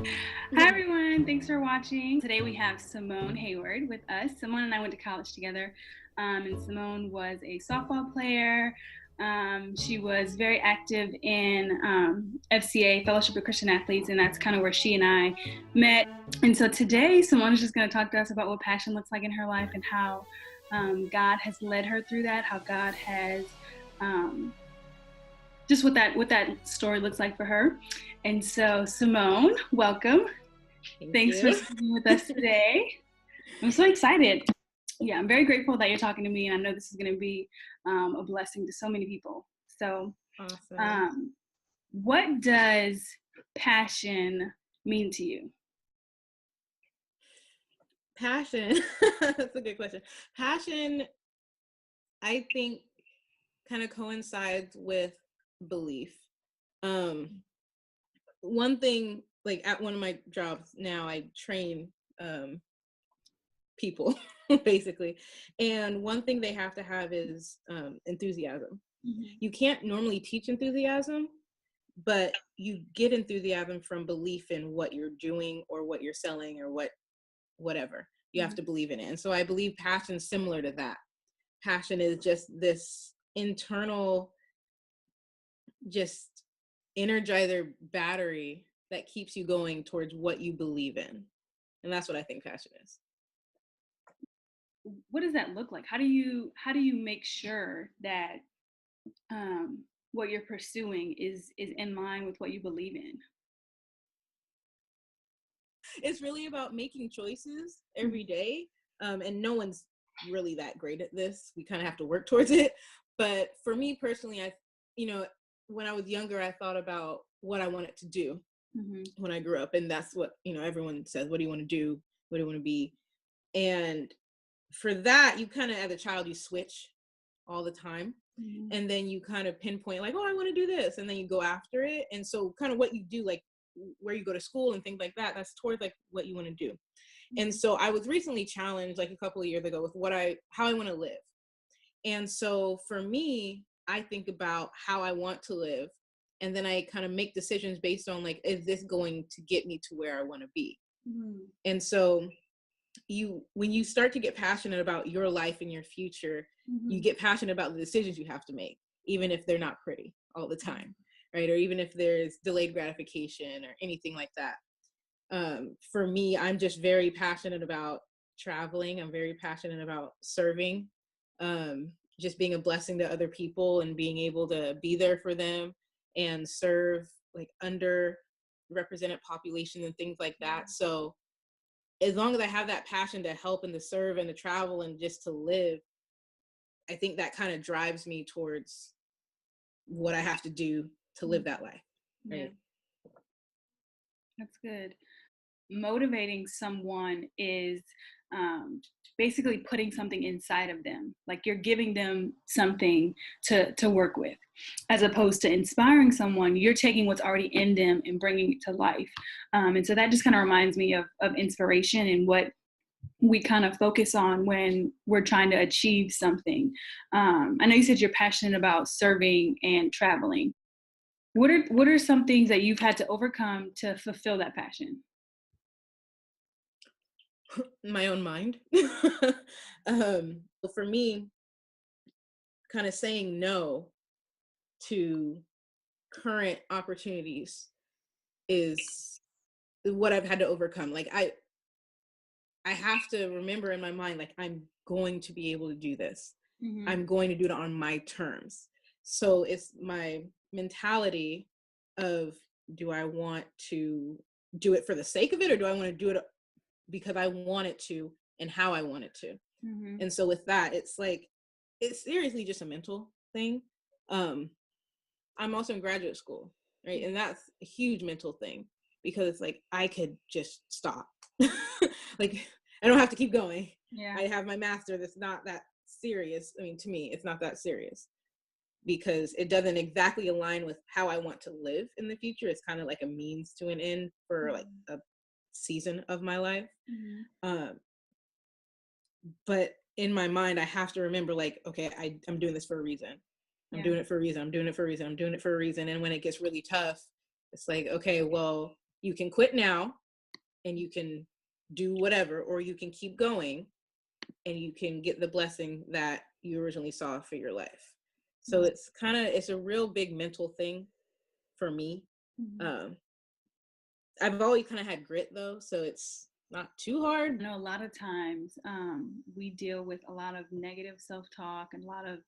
Hi everyone, thanks for watching. Today we have Simone Heyward with us. Simone and I went to college together, and Simone was a softball player. She was very active in FCA, Fellowship of Christian Athletes, and that's kind of where she and I met. And so today, Simone is just going to talk to us about what passion looks like in her life and how God has led her through that, how God has um, just what that story looks like for her. And so, Simone, welcome. Thank Thanks for you. speaking with us today. I'm so excited. Yeah, I'm very grateful that you're talking to me, and I know this is going to be a blessing to so many people. So, Awesome. um, what does passion mean to you? Passion. That's a good question. Passion, I think, kind of coincides with belief. Um, One thing, like at one of my jobs now, I train people basically, and one thing they have to have is enthusiasm. Mm-hmm. You can't normally teach enthusiasm, but you get enthusiasm from belief in what you're doing or what you're selling or whatever. You have Mm-hmm. to believe in it. And so I believe passion is similar to that. Passion is just this internal, just energizer battery that keeps you going towards what you believe in. And that's what I think passion is. What does that look like? How do you make sure that what you're pursuing is in line with what you believe in? It's really about making choices Mm-hmm. every day. And no one's really that great at this. We kind of have to work towards it. But for me personally, you know, when I was younger, I thought about what I wanted to do Mm-hmm. when I grew up. And that's what, everyone says, what do you want to do? What do you want to be? And for that, you kind of, as a child, you switch all the time. Mm-hmm. And then you kind of pinpoint like, oh, I want to do this. And then you go after it. And so kind of what you do, like where you go to school and things like that, that's towards like what you want to do. And so I was recently challenged like a couple of years ago with how I want to live. And so for me, I think about how I want to live. And then I kind of make decisions based on like, is this going to get me to where I want to be? Mm-hmm. And so when you start to get passionate about your life and your future, you Mm-hmm. get passionate about the decisions you have to make, even if they're not pretty all the time, right? Or even if there's delayed gratification or anything like that. For me, I'm just very passionate about traveling. I'm very passionate about serving, just being a blessing to other people and being able to be there for them and serve like underrepresented populations and things like that. So as long as I have that passion to help and to serve and to travel and just to live, I think that kind of drives me towards what I have to do to live that life. Yeah, Right. that's good. Motivating someone is basically putting something inside of them, like you're giving them something to work with, as opposed to inspiring someone. You're taking what's already in them and bringing it to life. And so that just kind of reminds me of inspiration and what we kind of focus on when we're trying to achieve something. I know you said you're passionate about serving and traveling. What are some things that you've had to overcome to fulfill that passion? My own mind. For me, kind of saying no to current opportunities is what I've had to overcome. Like I have to remember in my mind, like I'm going to be able to do this. Mm-hmm. I'm going to do it on my terms. So it's my mentality of, do I want to do it for the sake of it, or do I want to do it because I want it to and how I want it to? Mm-hmm. And so with that, it's like, it's seriously just a mental thing. Um, I'm also in graduate school, right? And that's a huge mental thing because it's like, I could just stop. Like, I don't have to keep going. Yeah. I have my master that's not that serious. I mean, to me, it's not that serious because it doesn't exactly align with how I want to live in the future. It's kind of like a means to an end for like a season of my life. Mm-hmm. Um, but in my mind, I have to remember, like, okay, I'm doing this for a reason. I'm Yeah. doing it for a reason. I'm doing it for a reason. I'm doing it for a reason. And when it gets really tough, it's like, okay, well, You can quit now and you can do whatever, or you can keep going and you can get the blessing that you originally saw for your life. So it's a real big mental thing for me. I've always kind of had grit though, so it's not too hard. I know a lot of times we deal with a lot of negative self-talk and a lot of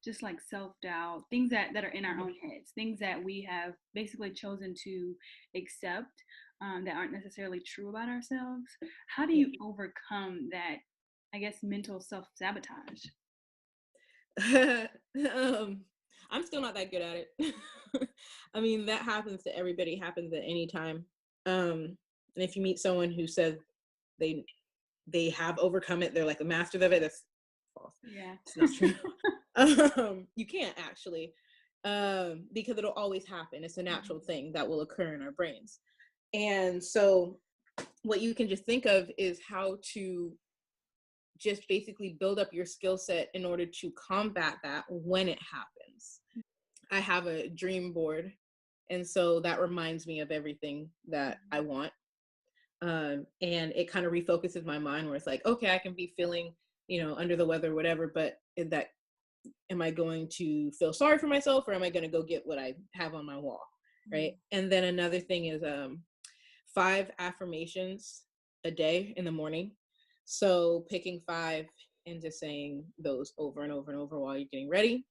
just like self-doubt, things that are in our own heads, things that we have basically chosen to accept that aren't necessarily true about ourselves. How do you overcome that, I guess, mental self-sabotage? I'm still not that good at it. I mean, that happens to everybody, happens at any time. And if you meet someone who says they have overcome it, they're like a master of it, that's false. Yeah. It's not true. You can't actually, because it'll always happen. It's a natural thing that will occur in our brains. And so what you can just think of is how to just basically build up your skill set in order to combat that when it happens. I have a dream board, and so that reminds me of everything that I want. And it kind of refocuses my mind where it's like, okay, I can be feeling, under the weather or whatever, but am I going to feel sorry for myself, or am I going to go get what I have on my wall? Right. And then another thing is 5 affirmations a day in the morning. So picking 5 and just saying those over and over and over while you're getting ready,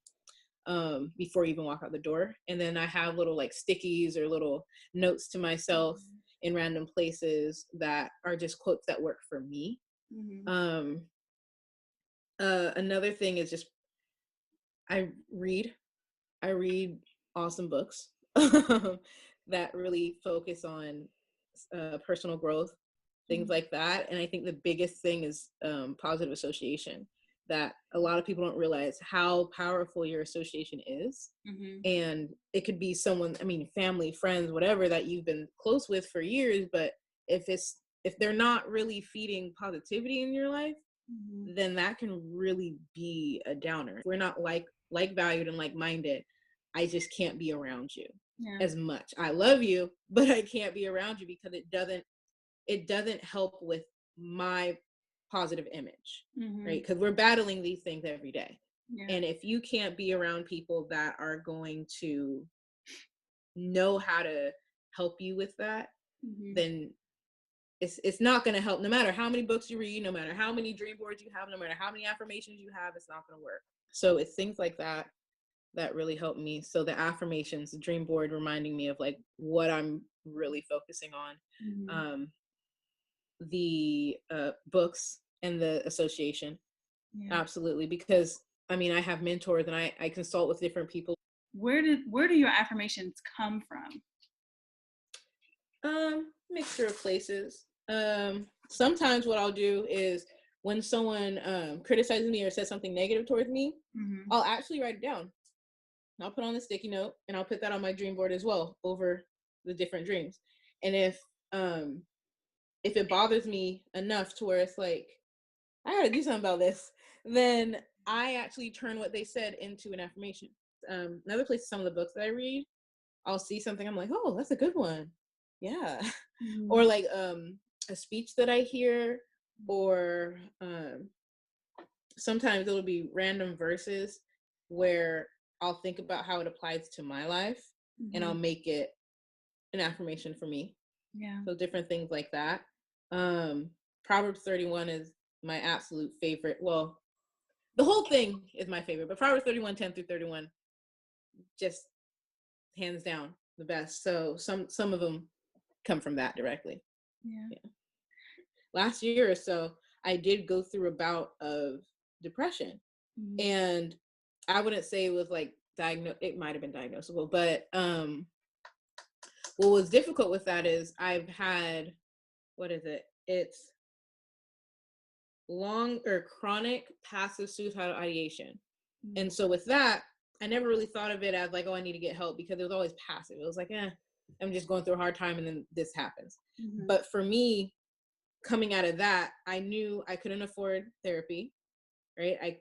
before you even walk out the door. And then I have little like stickies or little notes to myself in random places that are just quotes that work for me. Another thing is just I read awesome books that really focus on personal growth, things like that. And I think the biggest thing is positive association, that a lot of people don't realize how powerful your association is. And it could be someone, family, friends, whatever, that you've been close with for years, but if they're not really feeding positivity in your life, then that can really be a downer. If we're not like valued and like-minded, I just can't be around you as much. I love you, but I can't be around you because it doesn't help with my positive image, right? Because we're battling these things every day. And if you can't be around people that are going to know how to help you with that, then it's not going to help. No matter how many books you read, no matter how many dream boards you have, no matter how many affirmations you have, it's not going to work. So it's things like that really help me. So the affirmations, the dream board reminding me of like what I'm really focusing on, the books and the association. Absolutely. Because I have mentors and I consult with different people. Where do your affirmations come from? Mixture of places. Sometimes what I'll do is when someone criticizes me or says something negative towards me, I'll actually write it down. I'll put on the sticky note and I'll put that on my dream board as well over the different dreams. And if it bothers me enough to where it's like, I gotta do something about this, then I actually turn what they said into an affirmation. Another place, some of the books that I read, I'll see something, I'm like, oh, that's a good one. Yeah. Or like a speech that I hear, or sometimes it'll be random verses where I'll think about how it applies to my life and I'll make it an affirmation for me. So different things like that. Proverbs 31 is my absolute favorite. Well, the whole thing is my favorite, but Proverbs 31, 10 through 31, just hands down the best. So some of them come from that directly. Last year or so, I did go through a bout of depression, and I wouldn't say it was like it might have been diagnosable, but what was difficult with that is I've had, it's long or chronic passive suicidal ideation. And so with that, I never really thought of it as like, oh, I need to get help, because it was always passive. It was like, I'm just going through a hard time and then this happens. But for me, coming out of that, I knew I couldn't afford therapy, right?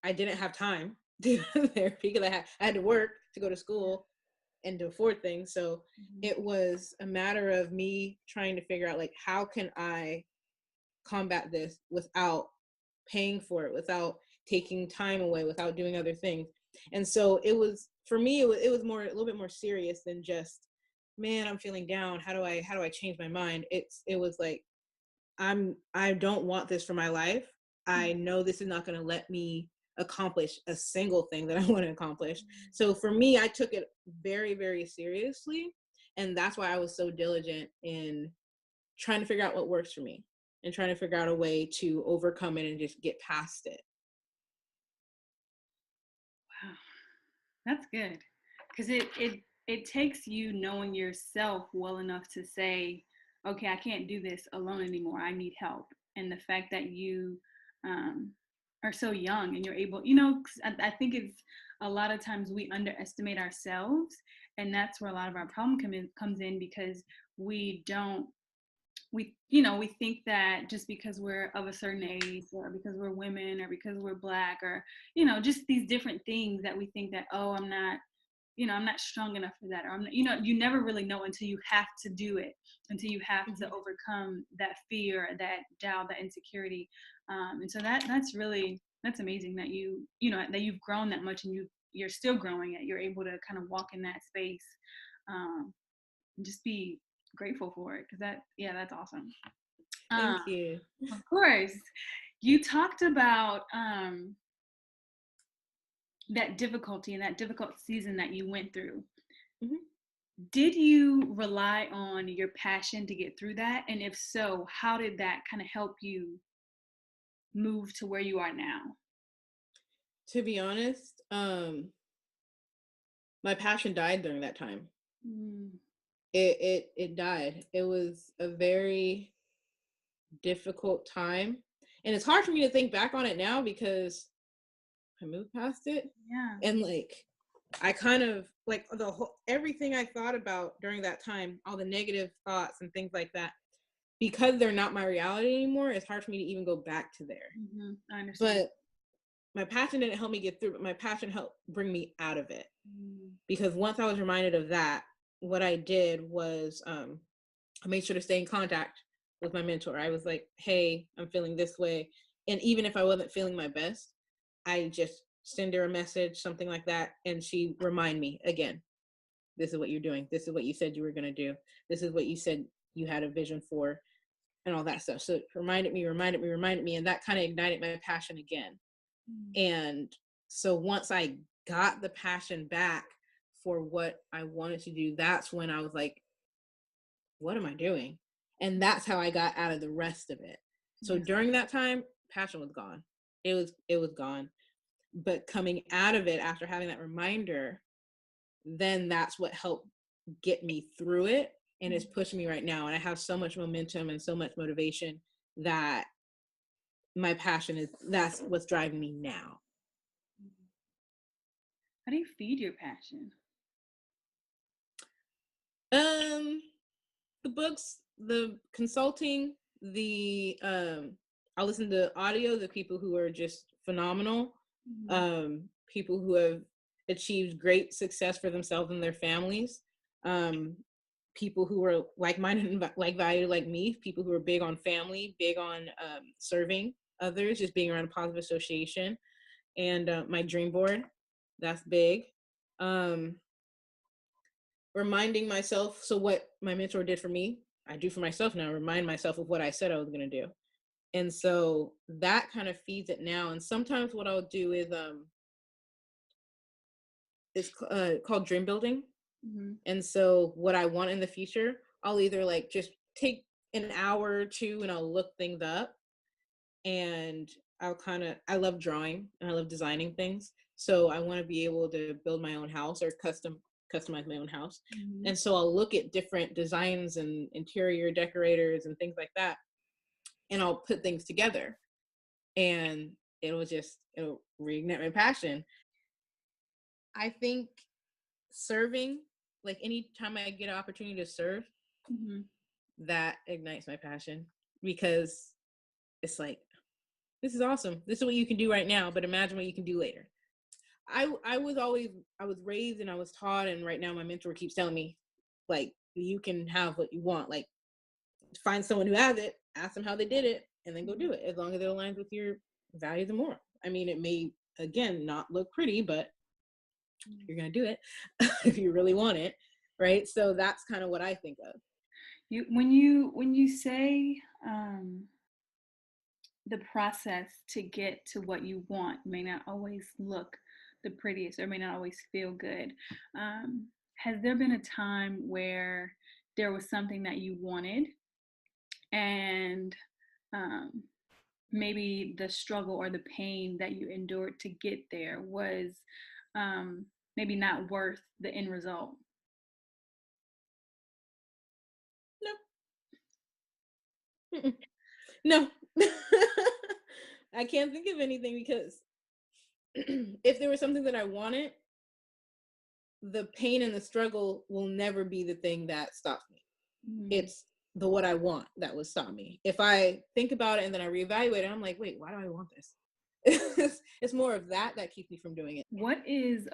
I didn't have time to do therapy because I had to work to go to school. and do afford things. So it was a matter of me trying to figure out, like, how can I combat this without paying for it, without taking time away, without doing other things. And so it was, for me, it was more, a little bit more serious than just, man, I'm feeling down. How do I change my mind? It was like, I don't want this for my life. I know this is not going to let me accomplish a single thing that I want to accomplish. So for me, I took it very, very seriously. And that's why I was so diligent in trying to figure out what works for me and trying to figure out a way to overcome it and just get past it. Wow, that's good. Because it takes you knowing yourself well enough to say, okay, I can't do this alone anymore. I need help. And the fact that you are so young and you're able, 'cause I think it's a lot of times we underestimate ourselves, and that's where a lot of our problem comes in because we don't we think that just because we're of a certain age or because we're women or because we're black or just these different things that we think that, oh, I'm not strong enough for that, or I'm not, you never really know until you have to do it, until you have to overcome that fear, that doubt, that insecurity. And so that's amazing that that you've grown that much, and you're still growing it. You're able to kind of walk in that space, and just be grateful for it, because that's awesome. Thank you. Of course. You talked about that difficulty and that difficult season that you went through. Did you rely on your passion to get through that? And if so, how did that kind of help you move to where you are now? To be honest, my passion died during that time. It died. It was a very difficult time, and it's hard for me to think back on it now because I moved past it. Yeah. And like, I kind of like the whole, everything I thought about during that time, all the negative thoughts and things like that, because they're not my reality anymore, it's hard for me to even go back to there. I understand. But my passion didn't help me get through, but my passion helped bring me out of it. Because once I was reminded of that, what I did was I made sure to stay in contact with my mentor. I was like, hey, I'm feeling this way. And even if I wasn't feeling my best, I just send her a message, something like that. And she remind me again, this is what you're doing. This is what you said you were going to do. This is what you said you had a vision for, and all that stuff. So it reminded me. And that kind of ignited my passion again. And so once I got the passion back for what I wanted to do, that's when I was like, what am I doing? And that's how I got out of the rest of it. So during that time, passion was gone. It was gone. But coming out of it after having that reminder, then that's what helped get me through it, and it's pushing me right now. And I have so much momentum and so much motivation that my passion that's what's driving me now. How do you feed your passion? The books, the consulting, I'll listen to audios of people who are just phenomenal, people who have achieved great success for themselves and their families, people who are like-minded and like-valued like me, people who are big on family, big on serving others, just being around a positive association, and my dream board, that's big. Reminding myself, so what my mentor did for me, I do for myself now, remind myself of what I said I was going to do. And so that kind of feeds it now. And sometimes what I'll do is it's called dream building. And so what I want in the future, I'll either like just take an hour or two and I'll look things up, and I love drawing and I love designing things. So I want to be able to build my own house or customize my own house. And so I'll look at different designs and interior decorators and things like that, and I'll put things together, and it'll reignite my passion. I think serving, like anytime I get an opportunity to serve, that ignites my passion, because it's like, this is awesome. This is what you can do right now, but imagine what you can do later. I was raised and I was taught, and right now my mentor keeps telling me, like, you can have what you want. Like, find someone who has it, ask them how they did it, and then go do it, as long as it aligns with your values and more. I mean, it may, again, not look pretty, but you're gonna do it if you really want it, right? So that's kind of what I think of. When you say the process to get to what you want may not always look the prettiest or may not always feel good. Has there been a time where there was something that you wanted and um, maybe the struggle or the pain that you endured to get there was um, maybe not worth the end result? No. Mm-mm. No. I can't think of anything, because if there was something that I wanted, the pain and the struggle will never be the thing that stops me. Mm. It's the what I want that would stop me. If I think about it and then I reevaluate it, I'm like, wait, why do I want this? It's more of that keeps me from doing it. What is